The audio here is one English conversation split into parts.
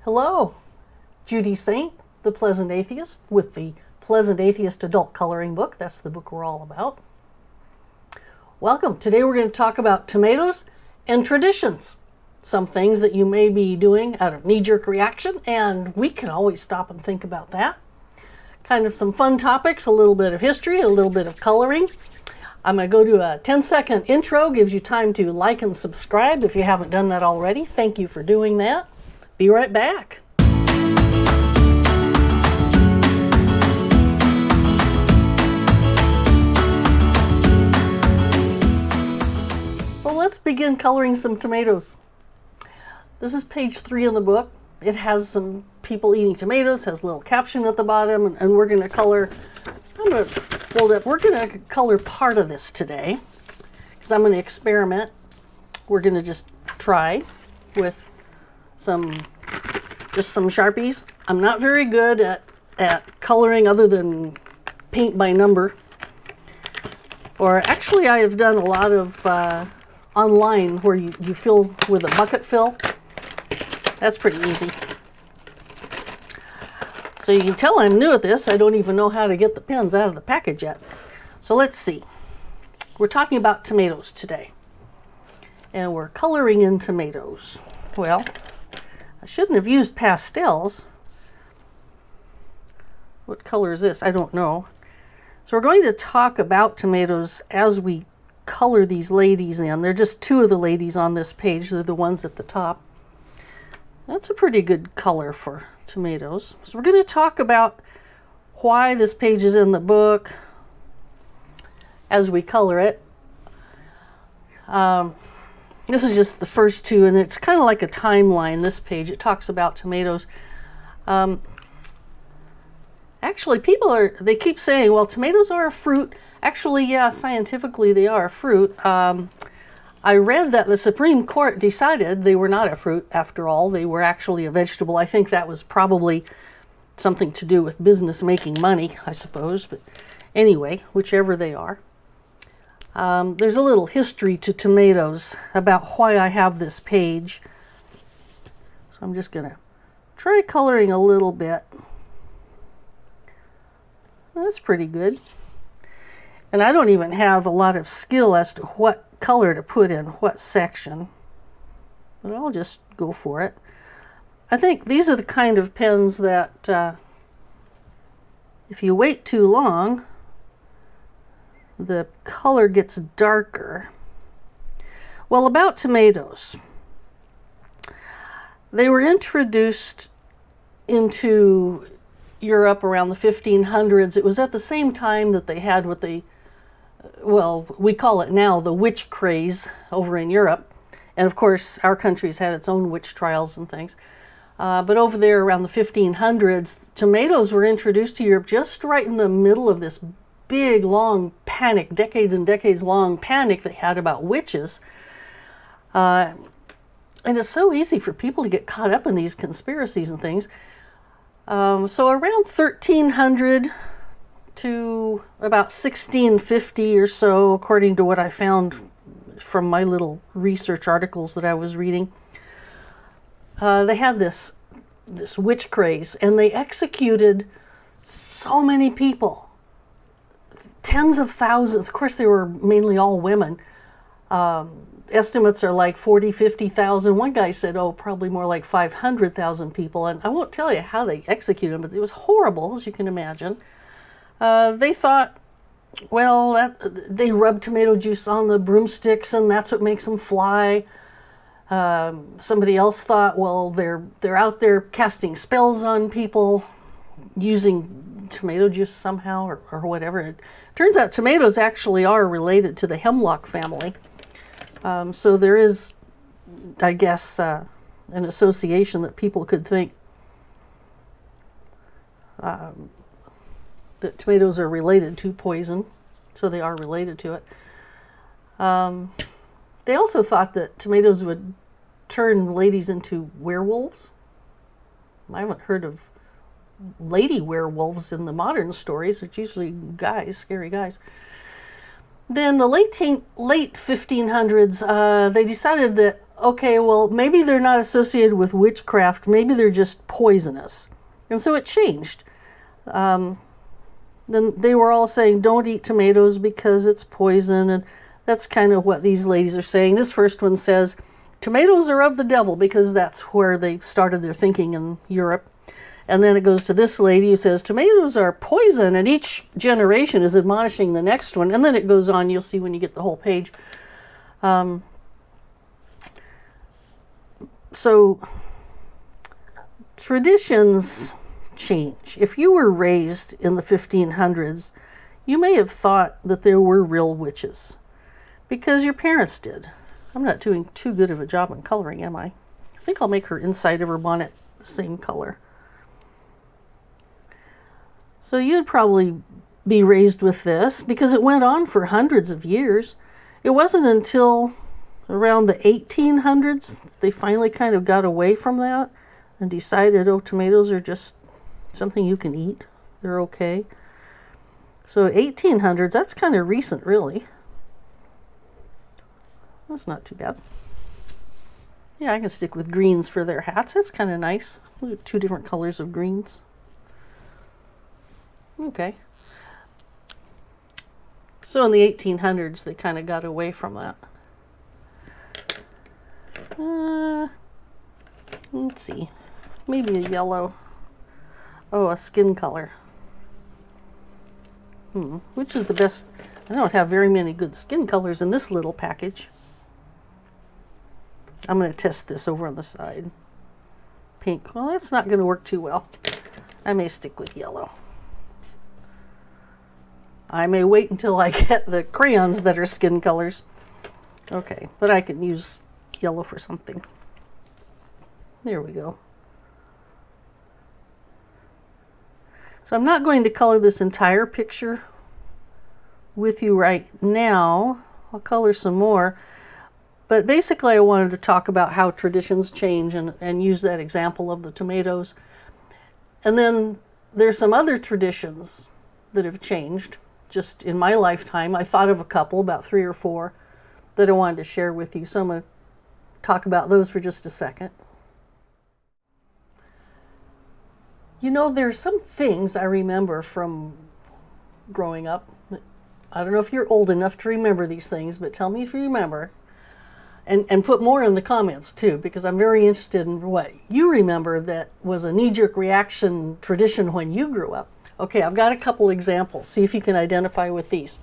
Hello, Judy Saint, the Pleasant Atheist, with the Pleasant Atheist Adult Coloring Book. That's the book we're all about. Welcome. Today we're going to talk about tomatoes and traditions. Some things that you may be doing out of knee-jerk reaction, and we can always stop and think about that. Kind of some fun topics, a little bit of history, a little bit of coloring. I'm going to go to a 10-second intro, gives you time to like and subscribe if you haven't done that already. Thank you for doing that. Be right back. So let's begin coloring some tomatoes. This is page 3 in the book. It has some people eating tomatoes, has a little caption at the bottom, and we're going to color, I'm going to fold up, we're going to color part of this today, because I'm going to experiment. We're going to just try with just some Sharpies. I'm not very good at coloring other than paint by number. Or actually I have done a lot of online where you fill with a bucket fill. That's pretty easy. So you can tell I'm new at this. I don't even know how to get the pens out of the package yet. So let's see. We're talking about tomatoes today. And we're coloring in tomatoes. Well, I shouldn't have used pastels. What color is this? I don't know. So we're going to talk about tomatoes as we color these ladies in. They're just two of the ladies on this page. They're the ones at the top. That's a pretty good color for tomatoes. So we're going to talk about why this page is in the book as we color it. This is just the first two, and it's kind of like a timeline, this page. It talks about tomatoes. Actually, they keep saying, well, tomatoes are a fruit. Actually, yeah, scientifically they are a fruit. I read that the Supreme Court decided they were not a fruit after all. They were actually a vegetable. I think that was probably something to do with business making money, I suppose. But anyway, whichever they are. There's a little history to tomatoes about why I have this page. So I'm just going to try coloring a little bit. That's pretty good. And I don't even have a lot of skill as to what color to put in what section. But I'll just go for it. I think these are the kind of pens that if you wait too long, the color gets darker. Well, about tomatoes. They were introduced into Europe around the 1500s. It was at the same time that they had what we call it now the witch craze over in Europe. And of course, our country's had its own witch trials and things. But over there around the 1500s, tomatoes were introduced to Europe just right in the middle of this big, long panic, decades and decades long panic they had about witches. And it's so easy for people to get caught up in these conspiracies and things. So around 1300 to about 1650 or so, according to what I found from my little research articles that I was reading, they had this witch craze, and they executed so many people. Tens of thousands. Of course, they were mainly all women. Estimates are like 40, 50,000. One guy said, probably more like 500,000 people. And I won't tell you how they executed them, but it was horrible, as you can imagine. They thought, well, they rub tomato juice on the broomsticks, and that's what makes them fly. Somebody else thought, well, they're out there casting spells on people using tomato juice somehow or whatever. It turns out tomatoes actually are related to the hemlock family. So there is, I guess, an association that people could think that tomatoes are related to poison, so they are related to it. They also thought that tomatoes would turn ladies into werewolves. I haven't heard of lady werewolves in the modern stories. It's usually guys, scary guys. Then the late 1500s, they decided that okay, well, maybe they're not associated with witchcraft. Maybe they're just poisonous. And so it changed. Then they were all saying, don't eat tomatoes because it's poison. And that's kind of what these ladies are saying. This first one says, tomatoes are of the devil, because that's where they started their thinking in Europe. And then it goes to this lady who says, tomatoes are poison, and each generation is admonishing the next one. And then it goes on, you'll see when you get the whole page. So traditions change. If you were raised in the 1500s, you may have thought that there were real witches because your parents did. I'm not doing too good of a job in coloring, am I? I think I'll make her inside of her bonnet the same color. So you'd probably be raised with this because it went on for hundreds of years. It wasn't until around the 1800s they finally kind of got away from that and decided, oh, tomatoes are just something you can eat. They're okay. So 1800s, that's kind of recent, really. That's not too bad. Yeah, I can stick with greens for their hats. That's kind of nice. Look at 2 different colors of greens. Okay. So in the 1800s, they kind of got away from that. Let's see. Maybe a yellow. Oh, a skin color. Which is the best? I don't have very many good skin colors in this little package. I'm going to test this over on the side. Pink. Well, that's not going to work too well. I may stick with yellow. I may wait until I get the crayons that are skin colors. Okay, but I can use yellow for something. There we go. So I'm not going to color this entire picture with you right now. I'll color some more. But basically I wanted to talk about how traditions change and use that example of the tomatoes. And then there's some other traditions that have changed just in my lifetime. I thought of a couple, about 3 or 4, that I wanted to share with you. So I'm going to talk about those for just a second. You know, there's some things I remember from growing up. I don't know if you're old enough to remember these things, but tell me if you remember. And put more in the comments too, because I'm very interested in what you remember that was a knee-jerk reaction tradition when you grew up. Okay, I've got a couple examples. See if you can identify with these.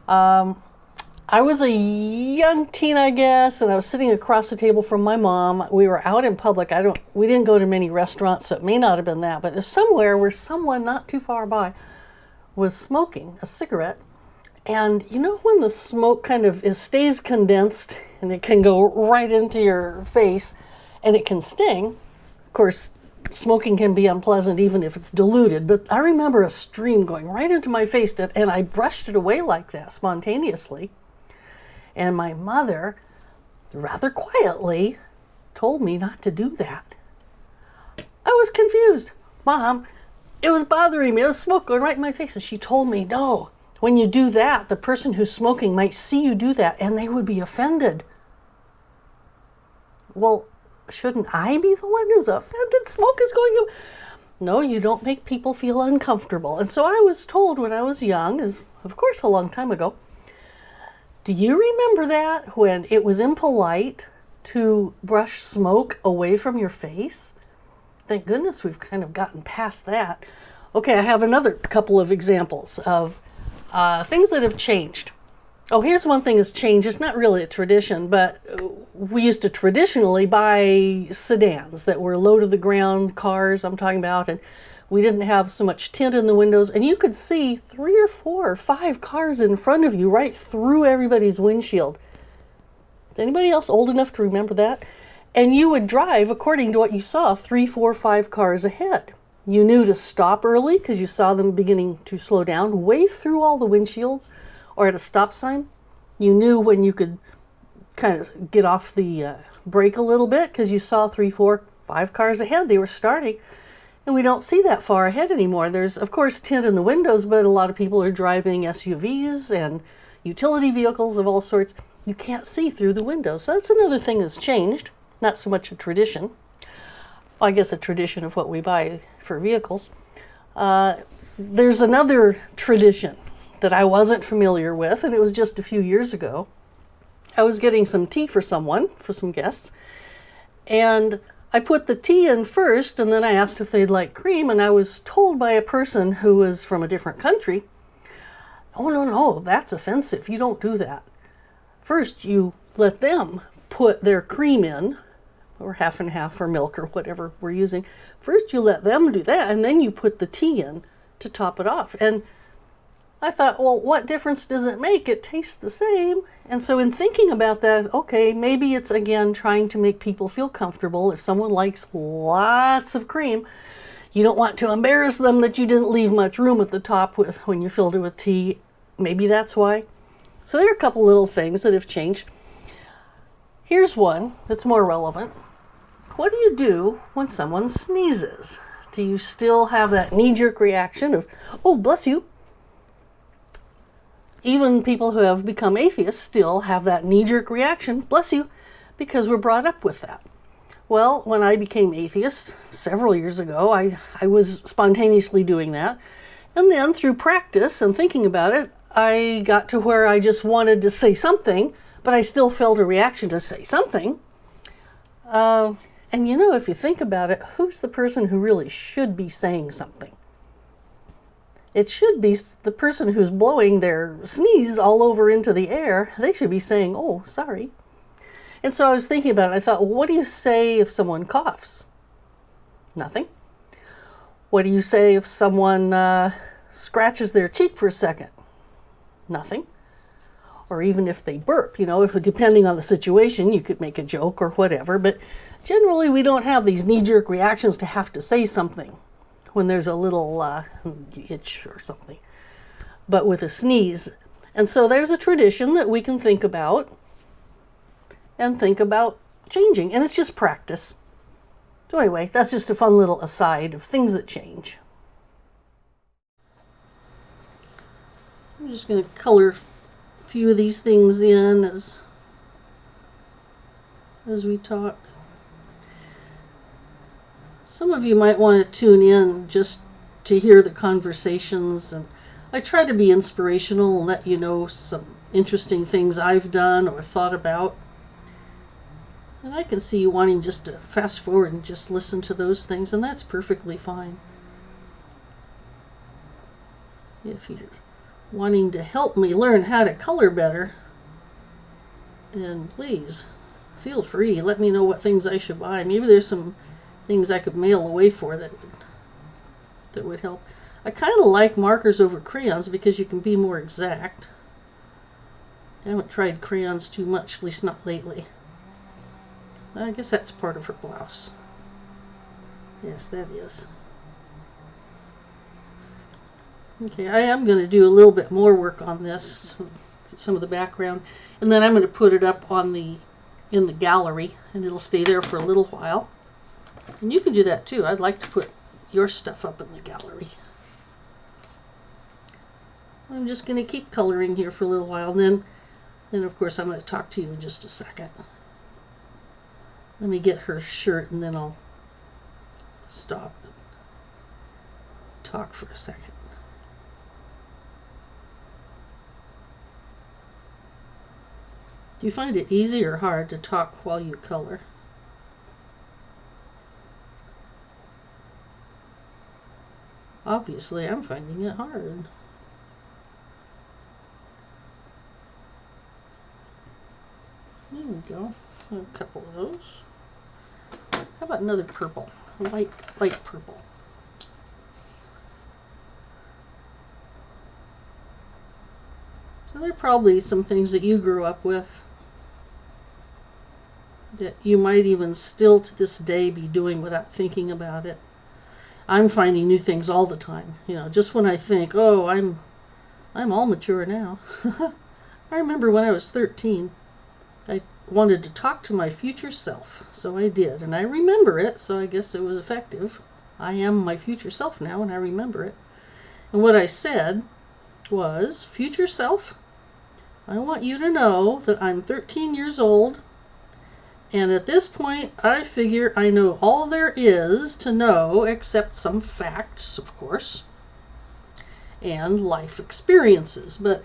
I was a young teen, I guess, and I was sitting across the table from my mom. We were out in public. We didn't go to many restaurants, so it may not have been that, but it was somewhere where someone not too far by was smoking a cigarette. And you know when the smoke kind of stays condensed and it can go right into your face and it can sting. Of course, smoking can be unpleasant even if it's diluted, but I remember a stream going right into my face and I brushed it away like that spontaneously. And my mother, rather quietly, told me not to do that. I was confused. Mom, it was bothering me. There was smoke going right in my face. And she told me, no, when you do that, the person who's smoking might see you do that and they would be offended. Well, shouldn't I be the one who's offended? Smoke is going to... No, you don't make people feel uncomfortable. And so I was told when I was young, is of course a long time ago, do you remember that when it was impolite to brush smoke away from your face? Thank goodness we've kind of gotten past that. Okay, I have another couple of examples of things that have changed. Oh, here's one thing that's changed. It's not really a tradition, but we used to traditionally buy sedans that were low to the ground cars I'm talking about, and we didn't have so much tint in the windows, and you could see 3 or 4 or 5 cars in front of you right through everybody's windshield. Is anybody else old enough to remember that? And you would drive according to what you saw, 3, 4, 5 cars ahead. You knew to stop early because you saw them beginning to slow down, way through all the windshields, or at a stop sign. You knew when you could kind of get off the brake a little bit because you saw 3, 4, 5 cars ahead. They were starting. And we don't see that far ahead anymore. There's, of course, tint in the windows, but a lot of people are driving SUVs and utility vehicles of all sorts. you can't see through the windows. So that's another thing that's changed. Not so much a tradition. I guess a tradition of what we buy for vehicles. There's another tradition that I wasn't familiar with, and it was just a few years ago. I was getting some tea for someone, for some guests, and I put the tea in first, and then I asked if they'd like cream, and I was told by a person who was from a different country, oh, no, that's offensive. You don't do that. First, you let them put their cream in, or half and half, or milk, or whatever we're using. First, you let them do that, and then you put the tea in to top it off. And I thought, well, what difference does it make? It tastes the same. And so in thinking about that, okay, maybe it's, again, trying to make people feel comfortable. If someone likes lots of cream, you don't want to embarrass them that you didn't leave much room at the top when you filled it with tea. Maybe that's why. So there are a couple little things that have changed. Here's one that's more relevant. What do you do when someone sneezes? Do you still have that knee-jerk reaction of, oh, bless you? Even people who have become atheists still have that knee-jerk reaction, bless you, because we're brought up with that. Well, when I became atheist several years ago, I was spontaneously doing that. And then through practice and thinking about it, I got to where I just wanted to say something, but I still felt a reaction to say something. And you know, if you think about it, who's the person who really should be saying something? It should be the person who's blowing their sneeze all over into the air. They should be saying, oh, sorry. And so I was thinking about it. I thought, well, what do you say if someone coughs? Nothing. What do you say if someone scratches their cheek for a second? Nothing. Or even if they burp, you know, if depending on the situation, you could make a joke or whatever. But generally, we don't have these knee-jerk reactions to have to say something when there's a little itch or something, but with a sneeze. And so there's a tradition that we can think about and think about changing, and it's just practice. So anyway, that's just a fun little aside of things that change. I'm just going to color a few of these things in as we talk. Some of you might want to tune in just to hear the conversations, and I try to be inspirational and let you know some interesting things I've done or thought about. And I can see you wanting just to fast forward and just listen to those things, and that's perfectly fine. If you're wanting to help me learn how to color better, then please feel free. Let me know what things I should buy. Maybe there's some things I could mail away for that would help. I kind of like markers over crayons because you can be more exact. I haven't tried crayons too much, at least not lately. I guess that's part of her blouse. Yes, that is. Okay, I am going to do a little bit more work on this, some of the background, and then I'm going to put it up on in the gallery, and it'll stay there for a little while. And you can do that too. I'd like to put your stuff up in the gallery. I'm just going to keep coloring here for a little while, and then of course I'm going to talk to you in just a second. Let me get her shirt, and then I'll stop and talk for a second. Do you find it easy or hard to talk while you color? Obviously, I'm finding it hard. There we go. A couple of those. How about another purple? Light purple. So there are probably some things that you grew up with that you might even still to this day be doing without thinking about it. I'm finding new things all the time. You know, just when I think, oh, I'm all mature now. I remember when I was 13, I wanted to talk to my future self, so I did, and I remember it, so I guess it was effective. I am my future self now, and I remember it. And what I said was, future self, I want you to know that I'm 13 years old, and at this point I figure I know all there is to know, except some facts, of course, and life experiences. But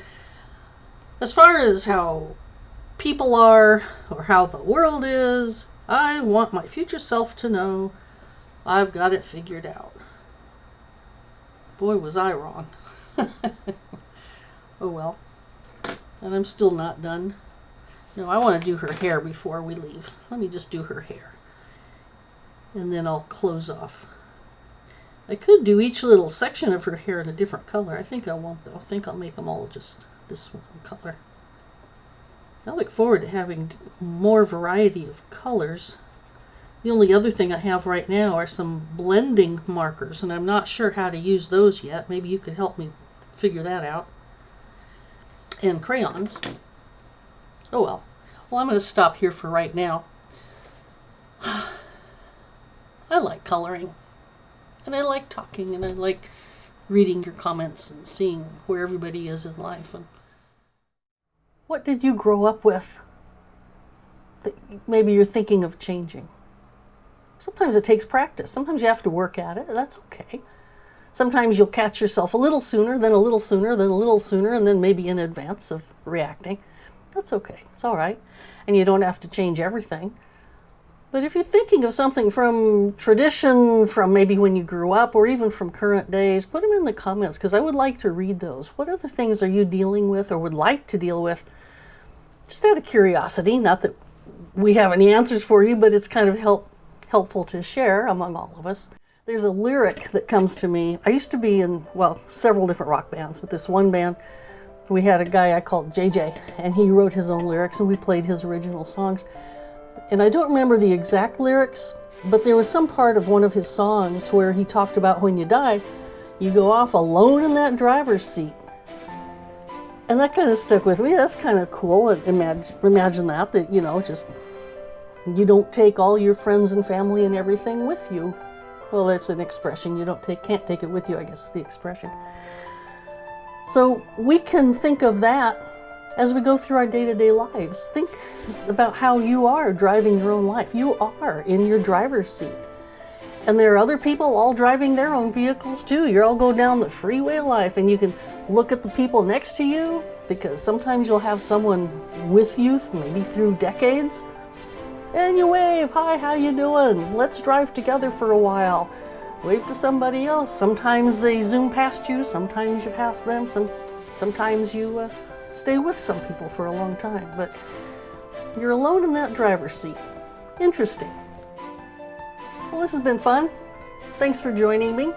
as far as how people are or how the world is, I want my future self to know I've got it figured out. Boy, was I wrong. Oh well. And I'm still not done. No, I want to do her hair before we leave. Let me just do her hair. And then I'll close off. I could do each little section of her hair in a different color. I think I won't, though. I think I'll make them all just this one color. I look forward to having more variety of colors. The only other thing I have right now are some blending markers, and I'm not sure how to use those yet. Maybe you could help me figure that out. And crayons. Oh well. Well, I'm going to stop here for right now. I like coloring. And I like talking, and I like reading your comments and seeing where everybody is in life. And what did you grow up with that maybe you're thinking of changing? Sometimes it takes practice. Sometimes you have to work at it. That's okay. Sometimes you'll catch yourself a little sooner, then a little sooner, then a little sooner, and then maybe in advance of reacting. That's okay. It's all right. And you don't have to change everything. But if you're thinking of something from tradition, from maybe when you grew up, or even from current days, put them in the comments, because I would like to read those. What other things are you dealing with or would like to deal with? Just out of curiosity. Not that we have any answers for you, but it's kind of helpful to share among all of us. There's a lyric that comes to me. I used to be in, well, several different rock bands, but this one band, we had a guy I called JJ, and he wrote his own lyrics, and we played his original songs. And I don't remember the exact lyrics, but there was some part of one of his songs where he talked about when you die, you go off alone in that driver's seat. And that kind of stuck with me. That's kind of cool. Imagine that, you know, just, you don't take all your friends and family and everything with you. Well, that's an expression. Can't take it with you, I guess is the expression. So we can think of that as we go through our day-to-day lives. Think about how you are driving your own life. You are in your driver's seat. And there are other people all driving their own vehicles too. You're all going down the freeway of life, and you can look at the people next to you, because sometimes you'll have someone with you, maybe through decades, and you wave, hi, how you doing? Let's drive together for a while. Wave to somebody else. Sometimes they zoom past you, sometimes you pass them, sometimes you stay with some people for a long time, but you're alone in that driver's seat. Interesting. Well, this has been fun. Thanks for joining me.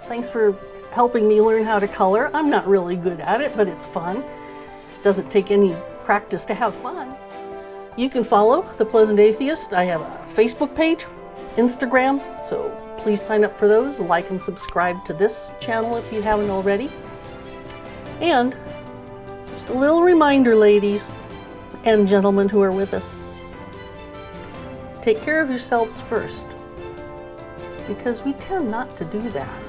Thanks for helping me learn how to color. I'm not really good at it, but it's fun. Doesn't take any practice to have fun. You can follow The Pleasant Atheist. I have a Facebook page, Instagram, so please sign up for those. Like and subscribe to this channel if you haven't already. And just a little reminder, ladies and gentlemen who are with us. Take care of yourselves first, because we tend not to do that.